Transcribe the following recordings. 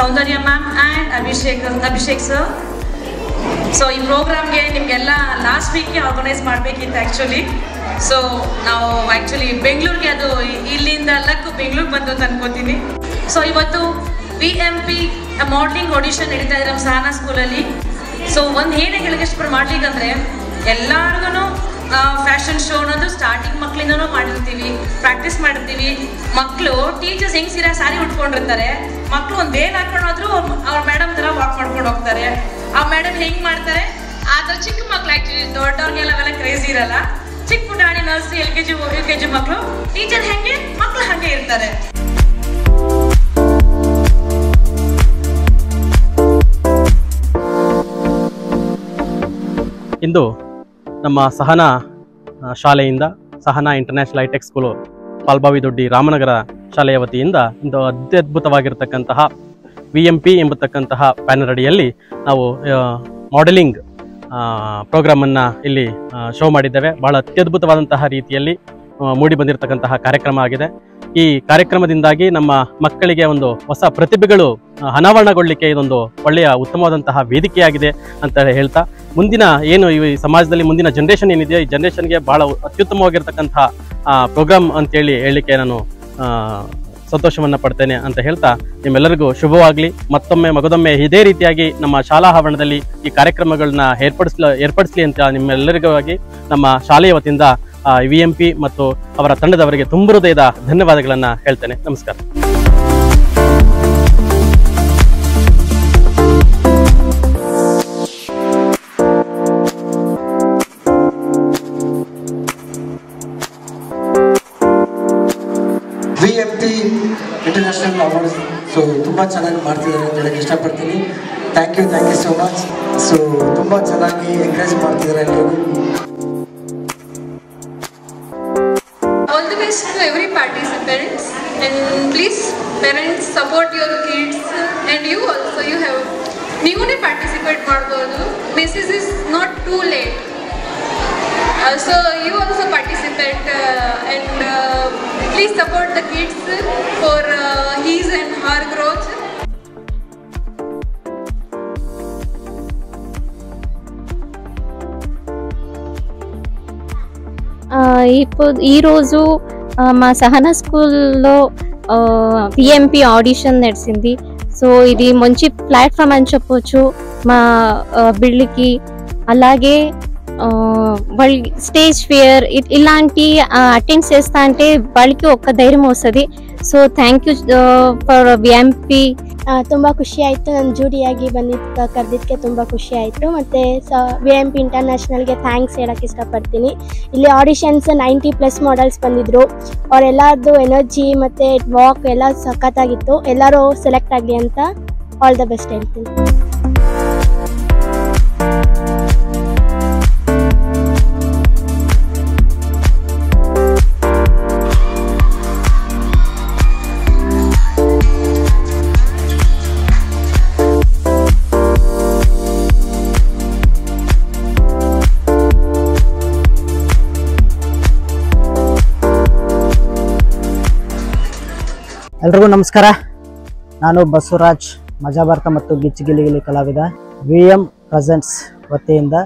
Soundarya ma'am and Abhishek sir. So ಈ ಪ್ರೋಗ್ರಾಮ್ಗೆ ನಿಮಗೆಲ್ಲ last ವೀಕ್ಗೆ organise ಮಾಡಬೇಕಿತ್ತು ಆ್ಯಕ್ಚುಲಿ. ಸೊ ನಾವು ಆ್ಯಕ್ಚುಲಿ ಬೆಂಗಳೂರಿಗೆ ಅದು ಇಲ್ಲಿಂದ ಲಕ್ ಬೆಂಗಳೂರಿಗೆ ಬಂದು ಅಂತ ಅನ್ಕೋತೀನಿ. ಸೊ ಇವತ್ತು VMP ಮಾಡಲಿಂಗ್ ಆಡಿಷನ್ ನಡೀತಾ ಇದೆ ನಮ್ಮ ಸಹನಾ ಸ್ಕೂಲಲ್ಲಿ. ಸೊ ಒಂದು ಏನೇ ಹೇಳಿಕೆ ಇಷ್ಟಪಟ್ಟು ಮಾಡ್ಲಿಕ್ಕಂದರೆ ಎಲ್ಲರಿಗೂ ಫ್ಯಾಷನ್ ಶೋ ಅನ್ನೋದು ಸ್ಟಾರ್ಟಿಂಗ್ ಮಕ್ಕಳಿಂದನೂ ಮಾಡಿರ್ತೀವಿ, ಪ್ರಾಕ್ಟೀಸ್ ಮಾಡಿರ್ತೀವಿ. ಮಕ್ಕಳು ಟೀಚರ್ಸ್ ಹೆಂಗೆ ಸ್ಯಾರಿ ಉಟ್ಕೊಂಡಿರ್ತಾರೆ, ಮಕ್ಕಳು ಒಂದು ವೇಲ್ ಹಾಕೊಂಡಾದ್ರೂ ಅವ್ರ ಮೇಡಮ್ ಥರ ವಾಕ್ ಮಾಡ್ಕೊಂಡು ಹೋಗ್ತಾರೆ. ಆ ಮೇಡಮ್ ಹೆಂಗೆ ಮಾಡ್ತಾರೆ ಆ ಥರ ಚಿಕ್ಕ ಮಕ್ಳು, ಆ್ಯಕ್ಚುಲಿ ದೊಡ್ಡವ್ರಿಗೆಲ್ಲ ಅವೆಲ್ಲ ಕ್ರೇಜಿ ಇರಲ್ಲ. ಚಿಕ್ಕ ಪುಟಾಣಿ ನರ್ಸರಿ LKG UKG ಮಕ್ಕಳು ಟೀಚರ್ ಹೆಂಗೆ ಮಕ್ಕಳು ಹಾಗೆ ಇರ್ತಾರೆ. ಇಂದು ನಮ್ಮ ಸಹನಾ ಶಾಲೆಯಿಂದ Sahana international high tech school Palbavi ದೊಡ್ಡಿ ರಾಮನಗರ ಶಾಲೆಯ ವತಿಯಿಂದ ಒಂದು ಅತ್ಯದ್ಭುತವಾಗಿರ್ತಕ್ಕಂತಹ VMP ಎಂಬತಕ್ಕಂತಹ ಬ್ಯಾನರ್ ಅಡಿಯಲ್ಲಿ ನಾವು ಮಾಡೆಲಿಂಗ್ ಪ್ರೋಗ್ರಾಮನ್ನು ಇಲ್ಲಿ ಶೋ ಮಾಡಿದ್ದೇವೆ. ಬಹಳ ಅತ್ಯದ್ಭುತವಾದಂತಹ ರೀತಿಯಲ್ಲಿ ಮೂಡಿ ಬಂದಿರತಕ್ಕಂತಹ ಕಾರ್ಯಕ್ರಮ ಆಗಿದೆ. ಈ ಕಾರ್ಯಕ್ರಮದಿಂದಾಗಿ ನಮ್ಮ ಮಕ್ಕಳಿಗೆ ಒಂದು ಹೊಸ ಪ್ರತಿಭೆಗಳು ಅನಾವರಣಗೊಳ್ಳಲಿಕ್ಕೆ ಇದೊಂದು ಒಳ್ಳೆಯ ಉತ್ತಮವಾದಂತಹ ವೇದಿಕೆಯಾಗಿದೆ ಅಂತ ಹೇಳ್ತಾ, ಮುಂದಿನ ಏನು ಈ ಸಮಾಜದಲ್ಲಿ ಮುಂದಿನ ಜನ್ರೇಷನ್ ಏನಿದೆಯೋ ಈ ಜನ್ರೇಷನ್ಗೆ ಬಹಳ ಅತ್ಯುತ್ತಮವಾಗಿರ್ತಕ್ಕಂತಹ ಪ್ರೋಗ್ರಾಮ್ ಅಂತೇಳಿ ಹೇಳಲಿಕ್ಕೆ ನಾನು ಸಂತೋಷವನ್ನು ಪಡ್ತೇನೆ ಅಂತ ಹೇಳ್ತಾ, ನಿಮ್ಮೆಲ್ಲರಿಗೂ ಶುಭವಾಗಲಿ. ಮಗದೊಮ್ಮೆ ಇದೇ ರೀತಿಯಾಗಿ ನಮ್ಮ ಶಾಲಾ ಆವರಣದಲ್ಲಿ ಈ ಕಾರ್ಯಕ್ರಮಗಳನ್ನ ಏರ್ಪಡಿಸಲಿ ಅಂತ ನಿಮ್ಮೆಲ್ಲರಿಗಾಗಿ ನಮ್ಮ ಶಾಲೆಯ ವತಿಯಿಂದ VMP ಮತ್ತು ಅವರ ತಂಡದವರಿಗೆ ತುಂಬ ಹೃದಯದ ಧನ್ಯವಾದಗಳನ್ನು ಹೇಳ್ತೇನೆ. ನಮಸ್ಕಾರ. VMP ಇಂಟರ್ನ್ಯಾಷನಲ್ ಅವಾರ್ಡ್ಸ್ ಸೊ ತುಂಬ ಚೆನ್ನಾಗಿ ಮಾಡ್ತಿದ್ದಾರೆ ಅಂತ ಹೇಳಕ್ಕೆ ಇಷ್ಟಪಡ್ತೀನಿ. Thank you so much. So ತುಂಬ ಚೆನ್ನಾಗಿ ಎಂಕರೇಜ್ ಮಾಡ್ತಿದ್ದಾರೆ ಎಲ್ಲರಿಗೂ. All the best to every participants, and please parents support your kids, and you also you have ನೀವೇ participate ಮಾಡ್ಬೋದು. This is not too late. So you also participate and please support the kids for his and her growth. ఈరోజు మా సహనా స్కూల్లో VMP audition నడిచింది. So ఇది మంచి platform అని చెప్పొచ్చు మా బిల్డ్కి. అలాగే వాళ్ళ స్టేజ్ ఫియర్ ఇలాంటి అటెండ్ చేస్తా అంటే వాళ్ళకి ఒక ధೈರ್ಯ వస్తుంది. So thank you for VMP. ತುಂಬ ಖುಷಿ ಆಯಿತು, ನಾನು ಜೂಡಿಯಾಗಿ ಕರೆದಿದ್ದಕ್ಕೆ ತುಂಬ ಖುಷಿ ಆಯಿತು. ಮತ್ತು VMP ಇಂಟರ್ನ್ಯಾಷನಲ್ಗೆ ಥ್ಯಾಂಕ್ಸ್ ಹೇಳೋಕ್ಕೆ ಇಷ್ಟಪಡ್ತೀನಿ. ಇಲ್ಲಿ ಆಡಿಷನ್ಸ್ 90+ ಮಾಡೆಲ್ಸ್ ಬಂದಿದ್ದರು. ಅವರೆಲ್ಲರದ್ದು ಎನರ್ಜಿ ಮತ್ತು ವಾಕ್ ಎಲ್ಲ ಸಖತ್ತಾಗಿತ್ತು. ಎಲ್ಲರೂ ಸೆಲೆಕ್ಟ್ ಆಗಲಿ ಅಂತ ಆಲ್ ದ ಬೆಸ್ಟ್ ಹೇಳ್ತೀನಿ. ಎಲ್ರಿಗೂ ನಮಸ್ಕಾರ. ನಾನು ಬಸವರಾಜ್, ಮಜಾ ಭಾರತ ಮತ್ತು ಗಿಚ್ಚಿಗಿಲಿಗಿಲಿ ಕಲಾವಿದ. VM ಪ್ರೆಸೆಂಟ್ಸ್ ವತಿಯಿಂದ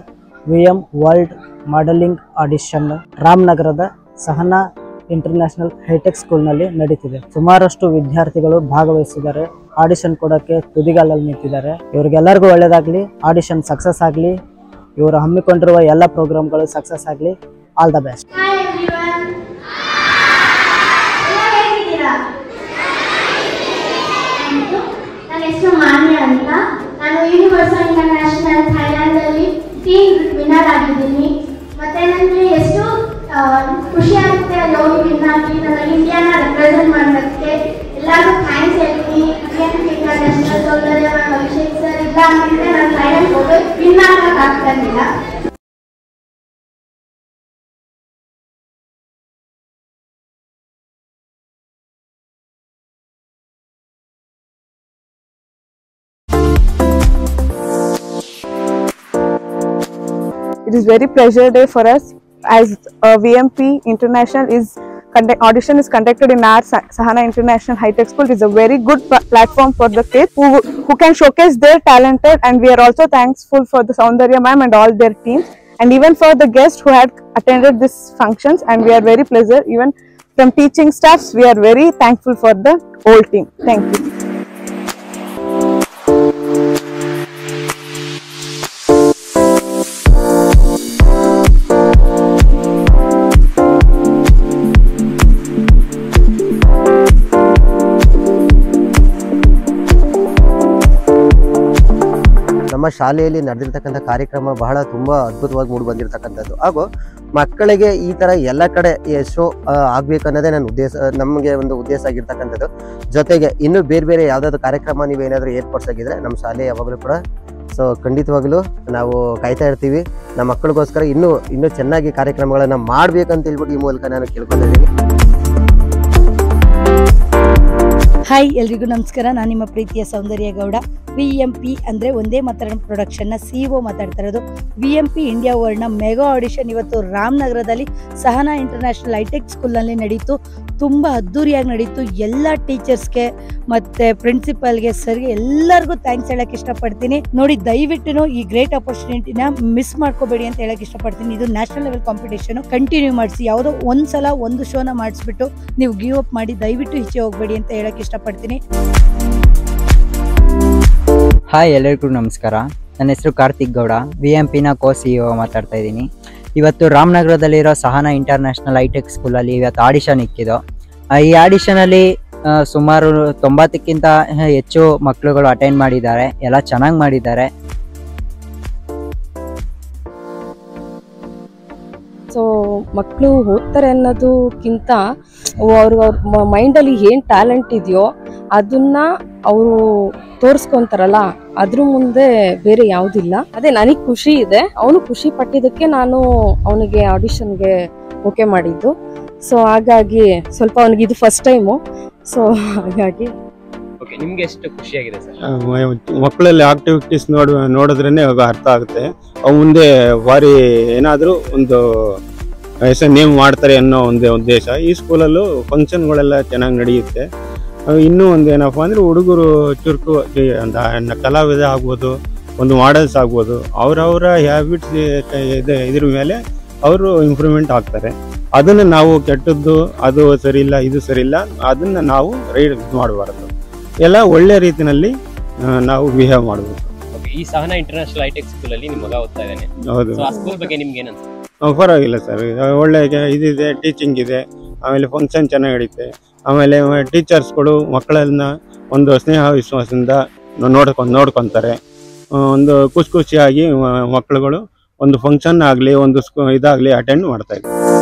VM ವರ್ಲ್ಡ್ ಮಾಡೆಲಿಂಗ್ ಆಡಿಷನ್ ರಾಮನಗರದ ಸಹನಾ ಇಂಟರ್ನ್ಯಾಷನಲ್ ಹೈಟೆಕ್ ಸ್ಕೂಲ್ನಲ್ಲಿ ನಡೀತಿದೆ. ಸುಮಾರಷ್ಟು ವಿದ್ಯಾರ್ಥಿಗಳು ಭಾಗವಹಿಸಿದ್ದಾರೆ. ಆಡಿಷನ್ ಕೊಡೋಕ್ಕೆ ತುದಿಗಾಲಲ್ಲಿ ನಿಂತಿದ್ದಾರೆ. ಇವರಿಗೆಲ್ಲರಿಗೂ ಒಳ್ಳೆಯದಾಗಲಿ, ಆಡಿಷನ್ ಸಕ್ಸಸ್ ಆಗಲಿ, ಇವರು ಹಮ್ಮಿಕೊಂಡಿರುವ ಎಲ್ಲ ಪ್ರೋಗ್ರಾಮ್ಗಳು ಸಕ್ಸಸ್ ಆಗಲಿ. All the best. ಮಾನ್ಯ ಅಂತ, ನಾನು ಯೂನಿವರ್ಸಲ್ ಇಂಟರ್ನ್ಯಾಷನಲ್ ಥೈಲ್ಯಾಂಡಲ್ಲಿ ಟೀಮ್ ವಿನ್ನರ್ ಆಗಿದ್ದೀನಿ. ಮತ್ತು ನನಗೆ ಎಷ್ಟು ಖುಷಿ ಆಗುತ್ತೆ ಅಲ್ಲಿ ಹೋಗಿ ವಿನ್ ಆಗಿ ನನ್ನ ಇಂಡಿಯಾನ ರೆಪ್ರೆಸೆಂಟ್ ಮಾಡೋದಕ್ಕೆ. ಎಲ್ಲರಿಗೂ ಥ್ಯಾಂಕ್ಸ್ ಹೇಳ್ತೀನಿ. VMP ಇಂಟರ್ನ್ಯಾಷನಲ್ ಸೌಂದರ್ಯ ಮ್ಯಾಮ್, ಅಭಿಷೇಕ್ ಸರ್ ಇಲ್ಲ ಅಂತಿದ್ರೆ ನಾನು ಥೈಲ್ಯಾಂಡ್ ಹೋಗಿ ವಿನ್ ಆಗೋಕ್ಕಾಗ್ತಾ ಇರಲಿಲ್ಲ. It is very pleasure day for us as VMP International is audition is conducted in our Sahana International High Tech School. It is a very good platform for the kids who can showcase their talented, and we are also thankful for the Soundarya ma'am and all their teams, and even for the guests who had attended these functions, and we are very pleased. Even from teaching staffs, we are very thankful for the whole team. Thank you. ನಮ್ಮ ಶಾಲೆಯಲ್ಲಿ ನಡೆದಿರ್ತಕ್ಕಂಥ ಕಾರ್ಯಕ್ರಮ ಬಹಳ ತುಂಬ ಅದ್ಭುತವಾಗಿ ಮೂಡಿ ಬಂದಿರತಕ್ಕಂಥದ್ದು, ಹಾಗೂ ಮಕ್ಕಳಿಗೆ ಈ ಥರ ಎಲ್ಲ ಕಡೆ ಶೋ ಆಗಬೇಕು ಅನ್ನೋದೇ ನನ್ನ ಉದ್ದೇಶ, ನಮಗೆ ಒಂದು ಉದ್ದೇಶ ಆಗಿರ್ತಕ್ಕಂಥದ್ದು. ಜೊತೆಗೆ ಇನ್ನೂ ಬೇರೆ ಬೇರೆ ಯಾವುದಾದ್ರು ಕಾರ್ಯಕ್ರಮ ನೀವೇನಾದರೂ ಏರ್ಪಡಿಸಾಗಿದ್ರೆ ನಮ್ಮ ಶಾಲೆ ಯಾವಾಗಲೂ ಕೂಡ ಖಂಡಿತವಾಗಲೂ ನಾವು ಕಾಯ್ತಾ ಇರ್ತೀವಿ. ನಮ್ಮ ಮಕ್ಕಳಿಗೋಸ್ಕರ ಇನ್ನೂ ಚೆನ್ನಾಗಿ ಕಾರ್ಯಕ್ರಮಗಳನ್ನು ಮಾಡಬೇಕಂತ ಹೇಳ್ಬಿಟ್ಟು ಈ ಮೂಲಕ ನಾನು ಕೇಳ್ಕೊಂಡಿದ್ದೀನಿ. ಹಾಯ್, ಎಲ್ರಿಗೂ ನಮಸ್ಕಾರ. ನಾನು ನಿಮ್ಮ ಪ್ರೀತಿಯ ಸೌಂದರ್ಯ ಗೌಡ. VMP ಅಂದರೆ ಒಂದೇ ಮಾತರಂ ಪ್ರೊಡಕ್ಷನ್ನ CEO ಮಾತಾಡ್ತಾ ಇರೋದು. VMP ಇಂಡಿಯಾ ವರ್ಲ್ಡ್ನ ಮೆಗಾ ಆಡಿಷನ್ ಇವತ್ತು ರಾಮನಗರದಲ್ಲಿ ಸಹನಾ ಇಂಟರ್ನ್ಯಾಷನಲ್ ಹೈಟೆಕ್ ಸ್ಕೂಲ್ನಲ್ಲಿ ನಡೀತು. ತುಂಬ ಅದ್ದೂರಿಯಾಗಿ ನಡೀತು. ಎಲ್ಲ ಟೀಚರ್ಸ್ಗೆ ಮತ್ತು ಪ್ರಿನ್ಸಿಪಲ್ಗೆ, ಸರ್ಗೆ ಎಲ್ಲರಿಗೂ ಥ್ಯಾಂಕ್ಸ್ ಹೇಳಕ್ಕೆ ಇಷ್ಟಪಡ್ತೀನಿ. ನೋಡಿ, ದಯವಿಟ್ಟು ಈ ಗ್ರೇಟ್ ಆಪರ್ಚುನಿಟಿನ ಮಿಸ್ ಮಾಡ್ಕೋಬೇಡಿ ಅಂತ ಹೇಳಕ್ಕೆ ಇಷ್ಟಪಡ್ತೀನಿ. ಇದು ನ್ಯಾಷನಲ್ ಲೆವೆಲ್ ಕಾಂಪಿಟೇಷನ್, ಕಂಟಿನ್ಯೂ ಮಾಡಿಸಿ. ಯಾವುದೋ ಒಂದ್ಸಲ ಒಂದು ಶೋನ ಮಾಡಿಸ್ಬಿಟ್ಟು ನೀವು ಗಿವ್ ಅಪ್ ಮಾಡಿ ದಯವಿಟ್ಟು ಈಚೆ ಹೋಗಬೇಡಿ ಅಂತ ಹೇಳಕ್ಕೆ ಇಷ್ಟಪಡ್ತೀನಿ. ಹಾಯ್, ಎಲ್ಲರಿಗೂ ನಮಸ್ಕಾರ. ನನ್ನ ಹೆಸರು ಕಾರ್ತಿಕ್ ಗೌಡ, VMPನ CEO ಮಾತಾಡ್ತಾ ಇದ್ದೀನಿ. ಇವತ್ತು ರಾಮನಗರದಲ್ಲಿರೋ ಸಹನಾ ಇಂಟರ್ನ್ಯಾಷನಲ್ ಹೈಟೆಕ್ ಸ್ಕೂಲಲ್ಲಿ ಇವತ್ತು ಆಡಿಷನ್ ಇಕ್ಕಿದ್ದು. ಈ ಆಡಿಷನಲ್ಲಿ ಸುಮಾರು 90ಕ್ಕಿಂತ ಹೆಚ್ಚು ಮಕ್ಕಳುಗಳು ಅಟೆಂಡ್ ಮಾಡಿದ್ದಾರೆ. ಎಲ್ಲ ಚೆನ್ನಾಗಿ ಮಾಡಿದ್ದಾರೆ. ಸೊ ಮಕ್ಕಳು ಓದ್ತಾರೆ ಅನ್ನೋದಕ್ಕಿಂತ ಅವ್ರ ಮೈಂಡಲ್ಲಿ ಏನು ಟ್ಯಾಲೆಂಟ್ ಇದೆಯೋ ಅದನ್ನ ಅವರು ತೋರಿಸ್ಕೊಂತಾರಲ್ಲ, ಅದ್ರ ಮುಂದೆ ಬೇರೆ ಯಾವುದಿಲ್ಲ. ಅದೇ ನನಗೆ ಖುಷಿ ಇದೆ. ಅವನು ಖುಷಿ ಪಟ್ಟಿದ್ದಕ್ಕೆ ನಾನು ಅವನಿಗೆ ಆಡಿಷನ್ಗೆ ಓಕೆ ಮಾಡಿದ್ದು. ಸೊ ಹಾಗಾಗಿ ಸ್ವಲ್ಪ ಅವನಿಗೆ ಇದು ಫಸ್ಟ್ ಟೈಮು. ಸೊ ಹಾಗಾಗಿ ನಿಮ್ಗೆ ಎಷ್ಟು ಖುಷಿಯಾಗಿದೆ ಸರ್? ಮಕ್ಕಳಲ್ಲಿ ಆಕ್ಟಿವಿಟೀಸ್ ನೋಡಿದ್ರೇ ಅರ್ಥ ಆಗುತ್ತೆ. ಅವು ಮುಂದೆ ಭಾರಿ ಏನಾದರೂ ಒಂದು ಹೆಸರು ನೇಮ್ ಮಾಡ್ತಾರೆ ಅನ್ನೋ ಒಂದೇ ಉದ್ದೇಶ. ಈ ಸ್ಕೂಲಲ್ಲೂ ಫಂಕ್ಷನ್ಗಳೆಲ್ಲ ಚೆನ್ನಾಗಿ ನಡೆಯುತ್ತೆ. ಇನ್ನೂ ಒಂದು ಏನಪ್ಪ ಅಂದರೆ ಹುಡುಗರು ಚುರುಕು ಕಲಾವಿದ ಆಗ್ಬೋದು, ಒಂದು ಮಾಡೆಲ್ಸ್ ಆಗ್ಬೋದು, ಅವರವರ ಹ್ಯಾಬಿಟ್ಸ್ ಇದ್ರ ಮೇಲೆ ಅವರು ಇಂಪ್ರೂವ್ಮೆಂಟ್ ಆಗ್ತಾರೆ. ಅದನ್ನು ನಾವು ಕೆಟ್ಟದ್ದು ಅದು ಸರಿ ಇಲ್ಲ ಇದು ಸರಿ ಇಲ್ಲ ಅದನ್ನು ನಾವು ಮಾಡಬಾರ್ದು. ಎಲ್ಲ ಒಳ್ಳೆ ರೀತಿಯಲ್ಲಿ ನಾವು ಬಿಹೇವ್ ಮಾಡಬೇಕು. ಈ ಸಹನಾ ಇಂಟರ್ನ್ಯಾಷನಲ್ ಹೈಟೆಕ್ ಸ್ಕೂಲಲ್ಲಿ ನಿಮ್ಮ ಮಗ ಓದ್ತಾ ಇದ್ದಾನೆ. ಹೌದು. ಆ ಸ್ಕೂಲ್ ಬಗ್ಗೆ ನಿಮ್ಗೆ ಏನಂತ? ಪರವಾಗಿಲ್ಲ ಸರ್, ಒಳ್ಳೆ ಇದಿದೆ, ಟೀಚಿಂಗ್ ಇದೆ, ಆಮೇಲೆ ಫಂಕ್ಷನ್ ಚೆನ್ನಾಗಿ ನಡೀತೆ. ಆಮೇಲೆ ಟೀಚರ್ಸ್ಗಳು ಮಕ್ಕಳನ್ನ ಒಂದು ಸ್ನೇಹ ವಿಶ್ವಾಸದಿಂದ ನೋಡ್ಕೊತಾರೆ. ಒಂದು ಖುಷಿಯಾಗಿ ಮಕ್ಕಳುಗಳು ಒಂದು ಫಂಕ್ಷನ್ ಆಗಲಿ ಒಂದು ಇದಾಗಲಿ ಅಟೆಂಡ್ ಮಾಡ್ತಾ ಇದ್ದಾರೆ.